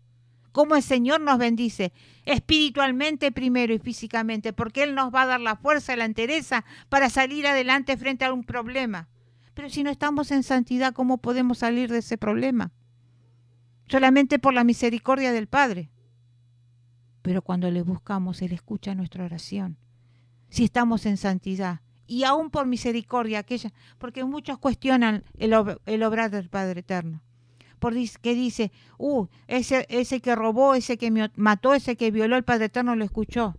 Cómo el Señor nos bendice espiritualmente primero y físicamente, porque Él nos va a dar la fuerza y la entereza para salir adelante frente a un problema. Pero si no estamos en santidad, ¿cómo podemos salir de ese problema? Solamente por la misericordia del Padre. Pero cuando le buscamos, Él escucha nuestra oración. Si estamos en santidad, y aún por misericordia aquella, porque muchos cuestionan el obrar del Padre Eterno. Que dice, ese que robó, ese que mató, ese que violó, el Padre Eterno lo escuchó.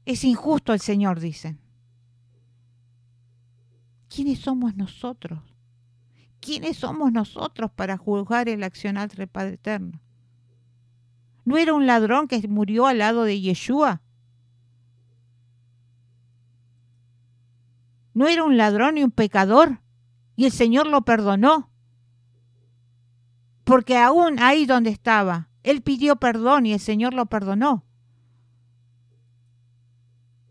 Es injusto el Señor, dicen. ¿Quiénes somos nosotros? ¿Quiénes somos nosotros para juzgar el accionar del Padre Eterno? ¿No era un ladrón que murió al lado de Yeshua? ¿No era un ladrón y un pecador? Y el Señor lo perdonó. Porque aún ahí donde estaba, Él pidió perdón y el Señor lo perdonó.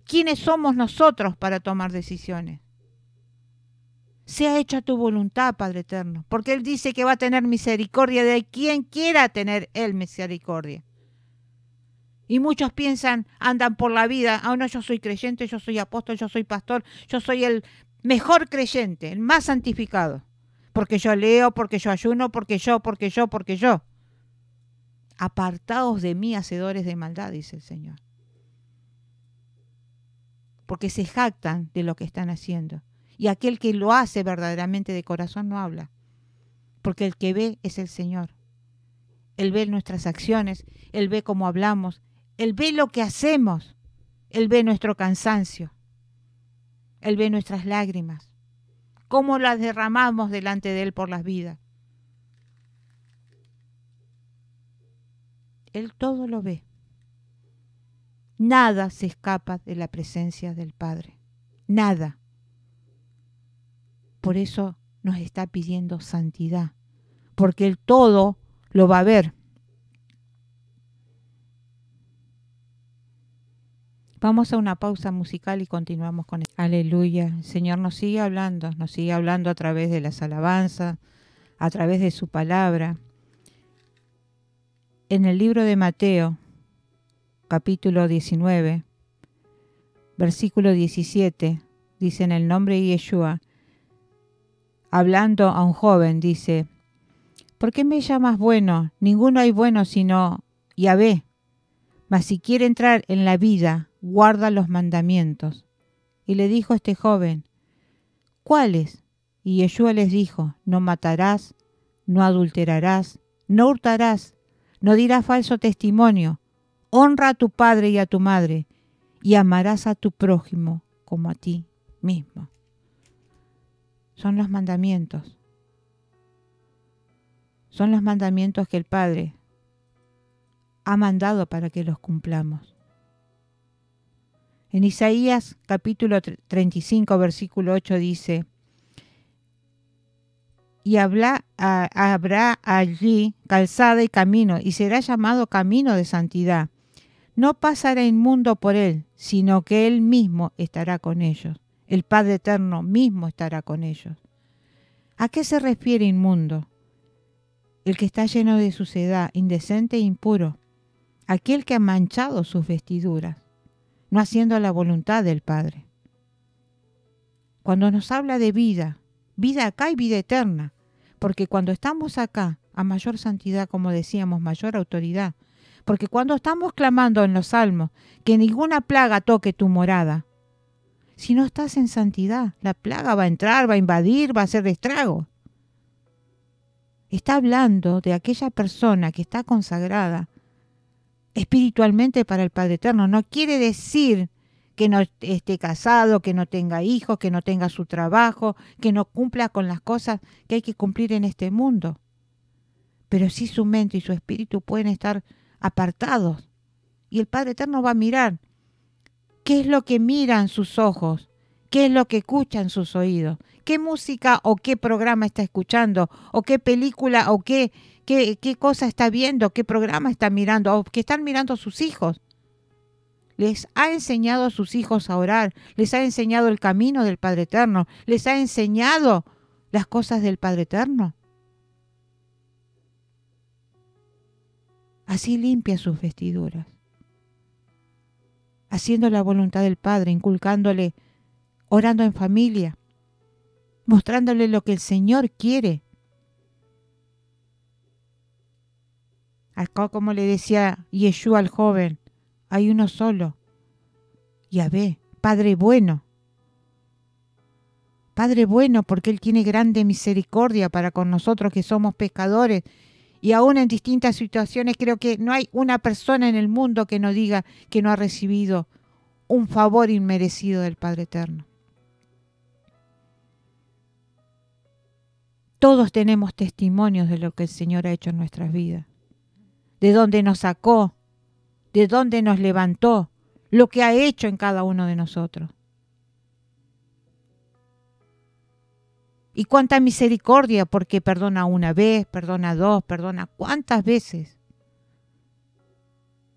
¿Quiénes somos nosotros para tomar decisiones? Sea hecha tu voluntad, Padre Eterno, porque Él dice que va a tener misericordia de quien quiera tener Él misericordia. Y muchos piensan, andan por la vida, no, yo soy creyente, yo soy apóstol, yo soy pastor, yo soy el mejor creyente, el más santificado. Porque yo leo, porque yo ayuno, porque yo. Apartaos de mí, hacedores de maldad, dice el Señor. Porque se jactan de lo que están haciendo. Y aquel que lo hace verdaderamente de corazón no habla. Porque el que ve es el Señor. Él ve nuestras acciones, Él ve cómo hablamos, Él ve lo que hacemos, Él ve nuestro cansancio, Él ve nuestras lágrimas. Cómo las derramamos delante de Él por las vidas. Él todo lo ve. Nada se escapa de la presencia del Padre. Nada. Por eso nos está pidiendo santidad. Porque Él todo lo va a ver. Vamos a una pausa musical y continuamos con esto. Aleluya. El Señor nos sigue hablando a través de las alabanzas, a través de su palabra. En el libro de Mateo, capítulo 19, versículo 17, dice en el nombre de Yeshua, hablando a un joven, dice, ¿por qué me llamas bueno? Ninguno hay bueno sino Yahvé. Mas si quiere entrar en la vida, guarda los mandamientos. Y le dijo este joven, ¿cuáles? Y Yeshua les dijo, no matarás, no adulterarás, no hurtarás, no dirás falso testimonio, honra a tu padre y a tu madre, y amarás a tu prójimo como a ti mismo. Son los mandamientos. Son los mandamientos que el Padre ha mandado para que los cumplamos. En Isaías capítulo 35, versículo 8 dice, y habrá allí calzada y camino, y será llamado camino de santidad. No pasará inmundo por él, sino que él mismo estará con ellos. El Padre Eterno mismo estará con ellos. ¿A qué se refiere inmundo? El que está lleno de suciedad, indecente e impuro. Aquel que ha manchado sus vestiduras, no haciendo la voluntad del Padre. Cuando nos habla de vida, vida acá y vida eterna, porque cuando estamos acá, a mayor santidad, como decíamos, mayor autoridad, porque cuando estamos clamando en los salmos, que ninguna plaga toque tu morada, si no estás en santidad, la plaga va a entrar, va a invadir, va a hacer estrago. Está hablando de aquella persona que está consagrada espiritualmente para el Padre Eterno. No quiere decir que no esté casado, que no tenga hijos, que no tenga su trabajo, que no cumpla con las cosas que hay que cumplir en este mundo. Pero sí su mente y su espíritu pueden estar apartados. Y el Padre Eterno va a mirar qué es lo que miran sus ojos, qué es lo que escuchan sus oídos, qué música o qué programa está escuchando, o qué película o qué cosa está viendo, qué programa está mirando, o qué están mirando sus hijos. Les ha enseñado a sus hijos a orar, les ha enseñado el camino del Padre Eterno, les ha enseñado las cosas del Padre Eterno. Así limpia sus vestiduras, haciendo la voluntad del Padre, inculcándole, orando en familia, mostrándole lo que el Señor quiere. Acá, como le decía Yeshua al joven, hay uno solo, Yahvé, Padre bueno. Padre bueno, porque Él tiene grande misericordia para con nosotros que somos pecadores. Y aún en distintas situaciones creo que no hay una persona en el mundo que no diga que no ha recibido un favor inmerecido del Padre Eterno. Todos tenemos testimonios de lo que el Señor ha hecho en nuestras vidas, de dónde nos sacó, de dónde nos levantó, lo que ha hecho en cada uno de nosotros. Y cuánta misericordia, porque perdona una vez, perdona dos, perdona cuántas veces.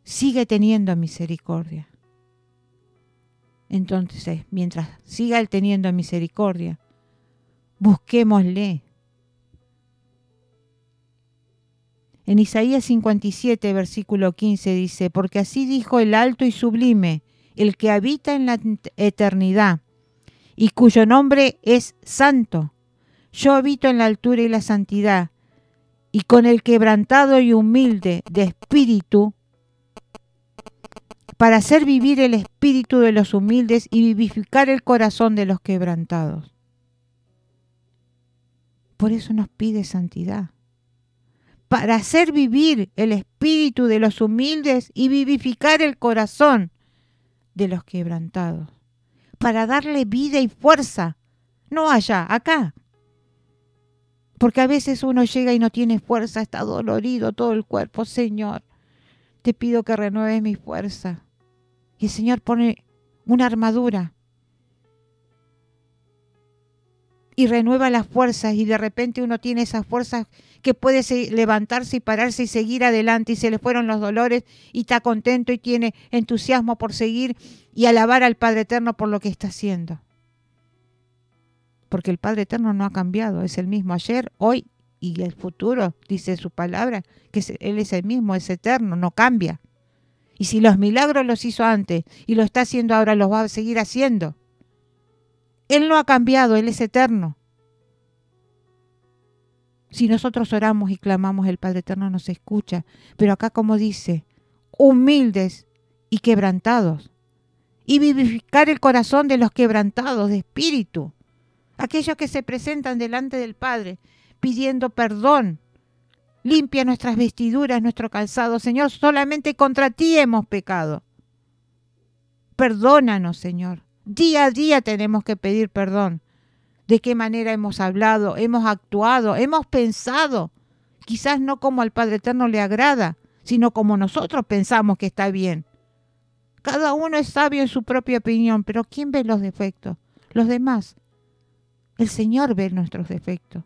Sigue teniendo misericordia. Entonces, mientras siga Él teniendo misericordia, busquémosle. En Isaías 57, versículo 15 dice, porque así dijo el alto y sublime, el que habita en la eternidad, y cuyo nombre es santo. Yo habito en la altura y la santidad, y con el quebrantado y humilde de espíritu, para hacer vivir el espíritu de los humildes y vivificar el corazón de los quebrantados. Por eso nos pide santidad. Para hacer vivir el espíritu de los humildes y vivificar el corazón de los quebrantados. Para darle vida y fuerza, no allá, acá. Porque a veces uno llega y no tiene fuerza, está dolorido todo el cuerpo. Señor, te pido que renueves mi fuerza. Y el Señor pone una armadura y renueva las fuerzas, y de repente uno tiene esas fuerzas que puede levantarse y pararse y seguir adelante, y se le fueron los dolores y está contento y tiene entusiasmo por seguir y alabar al Padre Eterno por lo que está haciendo. Porque el Padre Eterno no ha cambiado, es el mismo ayer, hoy y el futuro, dice su palabra, que Él es el mismo, es eterno, no cambia. Y si los milagros los hizo antes y lo está haciendo ahora, los va a seguir haciendo. Él no ha cambiado, Él es eterno. Si nosotros oramos y clamamos, el Padre Eterno nos escucha. Pero acá, como dice, humildes y quebrantados. Y vivificar el corazón de los quebrantados de espíritu. Aquellos que se presentan delante del Padre pidiendo perdón. Limpia nuestras vestiduras, nuestro calzado. Señor, solamente contra ti hemos pecado. Perdónanos, Señor. Día a día tenemos que pedir perdón. De qué manera hemos hablado, hemos actuado, hemos pensado. Quizás no como al Padre Eterno le agrada, sino como nosotros pensamos que está bien. Cada uno es sabio en su propia opinión, pero ¿quién ve los defectos? Los demás. El Señor ve nuestros defectos.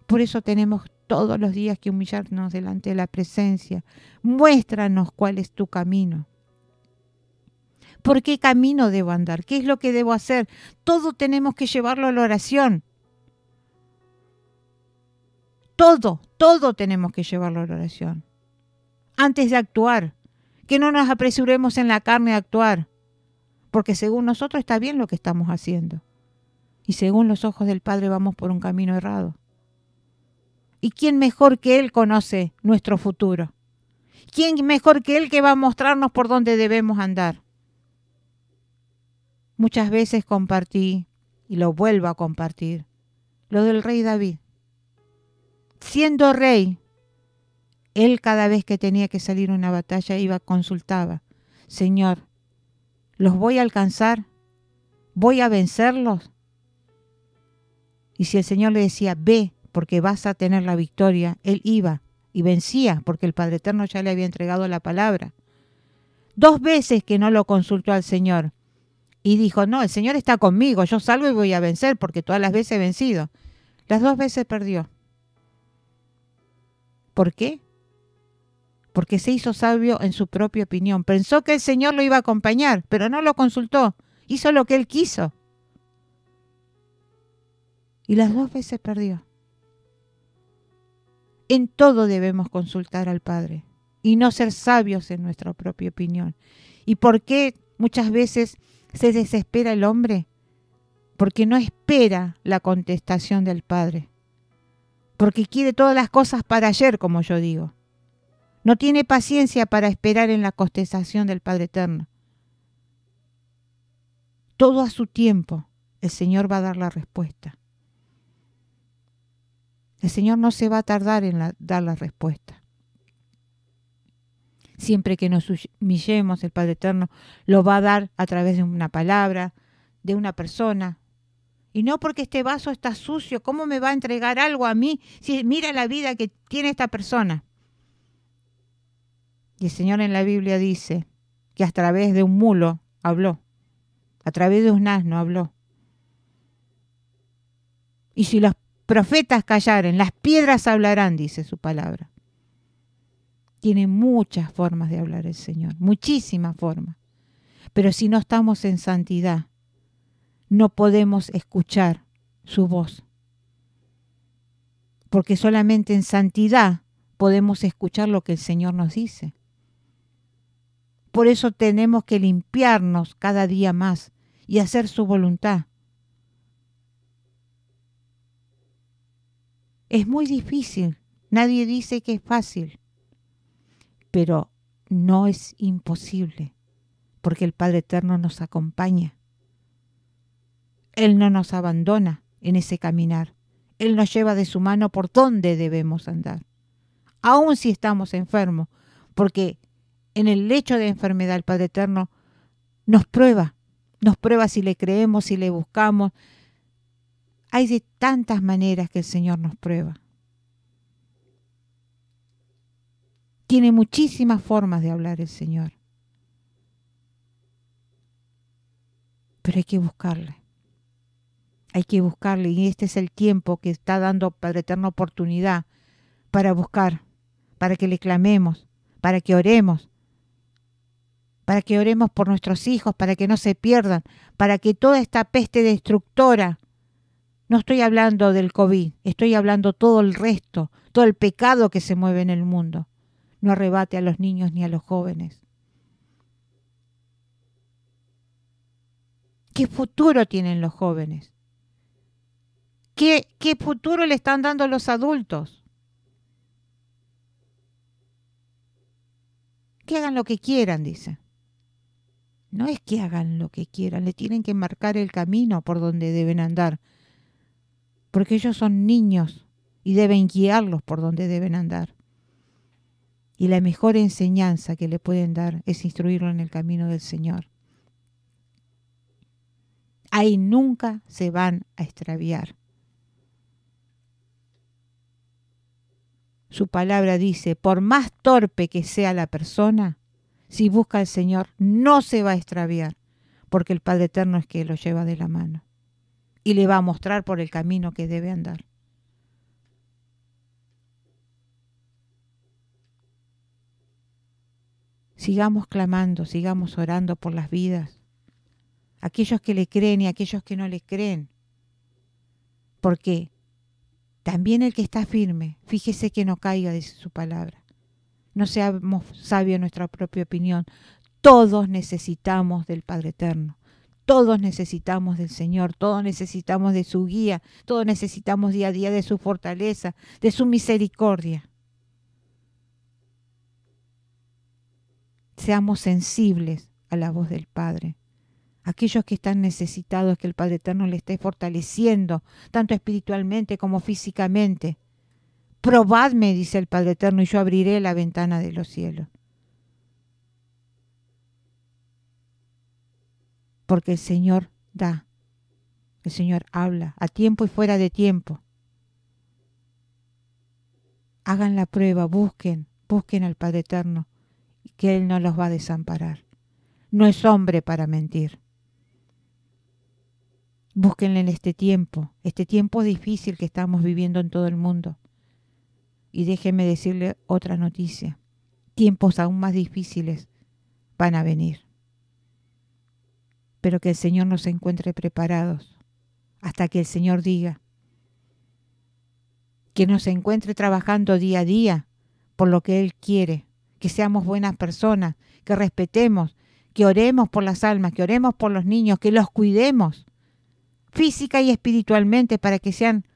Por eso tenemos todos los días que humillarnos delante de la presencia. Muéstranos cuál es tu camino. ¿Por qué camino debo andar? ¿Qué es lo que debo hacer? Todo tenemos que llevarlo a la oración. Todo tenemos que llevarlo a la oración. Antes de actuar, que no nos apresuremos en la carne a actuar, porque según nosotros está bien lo que estamos haciendo. Y según los ojos del Padre vamos por un camino errado. ¿Y quién mejor que Él conoce nuestro futuro? ¿Quién mejor que Él que va a mostrarnos por dónde debemos andar? Muchas veces compartí, y lo vuelvo a compartir, lo del rey David. Siendo rey, Él cada vez que tenía que salir a una batalla consultaba, Señor, ¿los voy a alcanzar? ¿Voy a vencerlos? Y si el Señor le decía, ve, porque vas a tener la victoria, él iba y vencía, porque el Padre Eterno ya le había entregado la palabra. 2 veces que no lo consultó al Señor y dijo, no, el Señor está conmigo, yo salgo y voy a vencer, porque todas las veces he vencido. Las 2 veces perdió. ¿Por qué? Porque se hizo sabio en su propia opinión. Pensó que el Señor lo iba a acompañar, pero no lo consultó. Hizo lo que él quiso. Y las 2 veces perdió. En todo debemos consultar al Padre y no ser sabios en nuestra propia opinión. ¿Y por qué muchas veces se desespera el hombre? Porque no espera la contestación del Padre. Porque quiere todas las cosas para ayer, como yo digo. No tiene paciencia para esperar en la contestación del Padre Eterno. Todo a su tiempo, el Señor va a dar la respuesta. El Señor no se va a tardar en dar la respuesta. Siempre que nos humillemos, el Padre Eterno lo va a dar a través de una palabra, de una persona. Y no porque este vaso está sucio, ¿cómo me va a entregar algo a mí si mira la vida que tiene esta persona? Y el Señor en la Biblia dice que a través de un mulo habló, a través de un asno habló. Y si los profetas callaren, las piedras hablarán, dice su palabra. Tiene muchas formas de hablar el Señor, muchísimas formas. Pero si no estamos en santidad, no podemos escuchar su voz. Porque solamente en santidad podemos escuchar lo que el Señor nos dice. Por eso tenemos que limpiarnos cada día más y hacer su voluntad. Es muy difícil, nadie dice que es fácil, pero no es imposible, porque el Padre Eterno nos acompaña. Él no nos abandona en ese caminar. Él nos lleva de su mano por donde debemos andar, aun si estamos enfermos, porque en el lecho de enfermedad el Padre Eterno nos prueba si le creemos, si le buscamos. Hay de tantas maneras que el Señor nos prueba. Tiene muchísimas formas de hablar el Señor. Pero hay que buscarle. Hay que buscarle y este es el tiempo que está dando Padre Eterno oportunidad para buscar, para que le clamemos, para que oremos por nuestros hijos, para que no se pierdan, para que toda esta peste destructora, no estoy hablando del COVID, estoy hablando todo el resto, todo el pecado que se mueve en el mundo, no arrebate a los niños ni a los jóvenes. ¿Qué futuro tienen los jóvenes? ¿Qué futuro le están dando los adultos? Que hagan lo que quieran, dice. No es que hagan lo que quieran, le tienen que marcar el camino por donde deben andar. Porque ellos son niños y deben guiarlos por donde deben andar. Y la mejor enseñanza que le pueden dar es instruirlo en el camino del Señor. Ahí nunca se van a extraviar. Su palabra dice, por más torpe que sea la persona, si busca al Señor, no se va a extraviar, porque el Padre Eterno es que lo lleva de la mano y le va a mostrar por el camino que debe andar. Sigamos clamando, sigamos orando por las vidas, aquellos que le creen y aquellos que no le creen, porque también el que está firme, fíjese que no caiga, dice su palabra. No seamos sabios en nuestra propia opinión. Todos necesitamos del Padre Eterno. Todos necesitamos del Señor. Todos necesitamos de su guía. Todos necesitamos día a día de su fortaleza, de su misericordia. Seamos sensibles a la voz del Padre. Aquellos que están necesitados, que el Padre Eterno le esté fortaleciendo, tanto espiritualmente como físicamente, Probadme, dice el Padre Eterno, y yo abriré la ventana de los cielos. Porque el Señor da, el Señor habla, a tiempo y fuera de tiempo. Hagan la prueba, busquen al Padre Eterno, que Él no los va a desamparar. No es hombre para mentir. Búsquenle en este tiempo difícil que estamos viviendo en todo el mundo. Y déjenme decirle otra noticia. Tiempos aún más difíciles van a venir. Pero que el Señor nos encuentre preparados hasta que el Señor diga. Que nos encuentre trabajando día a día por lo que Él quiere. Que seamos buenas personas, que respetemos, que oremos por las almas, que oremos por los niños, que los cuidemos física y espiritualmente para que sean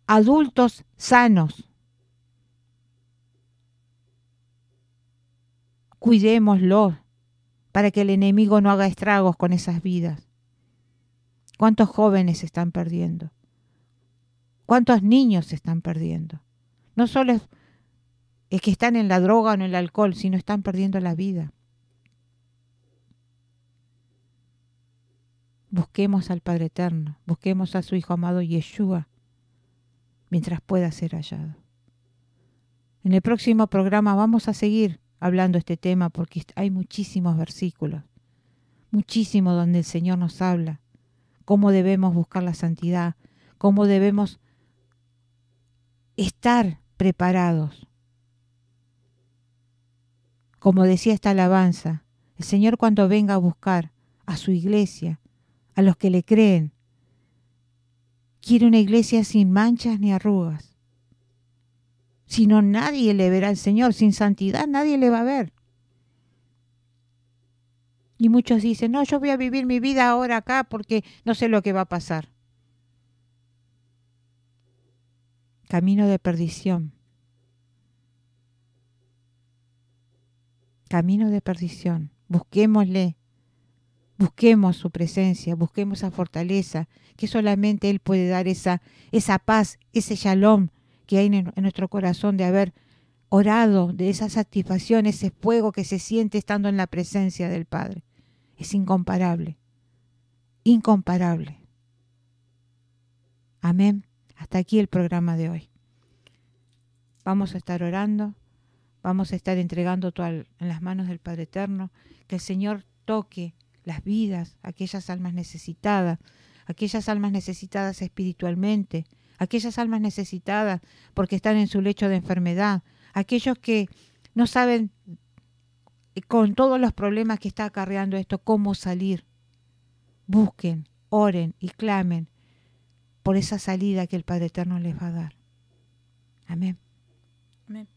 adultos sanos. Cuidémoslos para que el enemigo no haga estragos con esas vidas. ¿Cuántos jóvenes se están perdiendo? ¿Cuántos niños se están perdiendo? No solo es que están en la droga o en el alcohol, sino están perdiendo la vida. Busquemos al Padre Eterno, busquemos a su Hijo amado Yeshua, mientras pueda ser hallado. En el próximo programa vamos a seguir hablando este tema porque hay muchísimos versículos, muchísimo donde el Señor nos habla, cómo debemos buscar la santidad, cómo debemos estar preparados. Como decía esta alabanza, el Señor cuando venga a buscar a su iglesia, a los que le creen, quiere una iglesia sin manchas ni arrugas. Si no, nadie le verá al Señor. Sin santidad nadie le va a ver. Y muchos dicen, no, yo voy a vivir mi vida ahora acá porque no sé lo que va a pasar. Camino de perdición. Camino de perdición. Busquémosle. Busquemos su presencia, busquemos esa fortaleza, que solamente Él puede dar esa paz, ese shalom que hay en nuestro corazón de haber orado, de esa satisfacción, ese fuego que se siente estando en la presencia del Padre. Es incomparable, incomparable. Amén. Hasta aquí el programa de hoy. Vamos a estar orando, vamos a estar entregando todo en las manos del Padre Eterno, que el Señor toque las vidas, aquellas almas necesitadas espiritualmente, aquellas almas necesitadas porque están en su lecho de enfermedad, aquellos que no saben con todos los problemas que está acarreando esto, cómo salir. Busquen, oren y clamen por esa salida que el Padre Eterno les va a dar. Amén. Amén.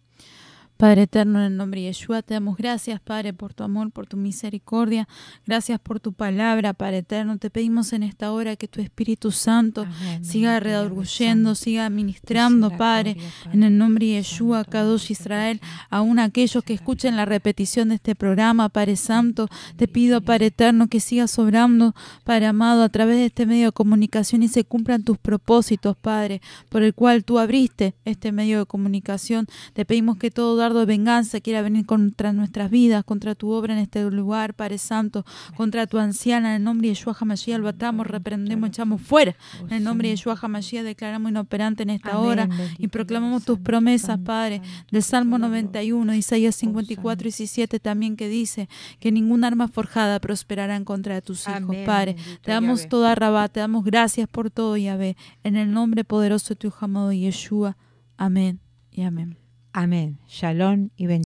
Padre eterno, en el nombre de Yeshua, te damos gracias, Padre, por tu amor, por tu misericordia. Gracias por tu palabra, Padre eterno. Te pedimos en esta hora que tu Espíritu Santo siga redarguyendo, siga ministrando, Padre, en el nombre de Yeshua, Kadosh Israel, aún aquellos que escuchen la repetición de este programa, Padre Santo. Te pido, Padre eterno, que sigas obrando, Padre amado, a través de este medio de comunicación y se cumplan tus propósitos, Padre, por el cual tú abriste este medio de comunicación. Te pedimos que todo dardo de venganza quiera venir contra nuestras vidas, contra tu obra en este lugar, Padre Santo, contra tu anciana, en el nombre de Yeshua HaMashiach, lo atamos, reprendemos, echamos fuera. En el nombre de Yeshua HaMashiach declaramos inoperante en esta hora y proclamamos tus promesas, Padre, del Salmo 91, Isaías 54 y 17 también, que dice que ningún arma forjada prosperará en contra de tus hijos, Padre. Te damos toda Rabá, te damos gracias por todo, Yahvé, en el nombre poderoso de tu Hijo amado Yeshua. Amén y amén. Amén. Shalom y bendiciones.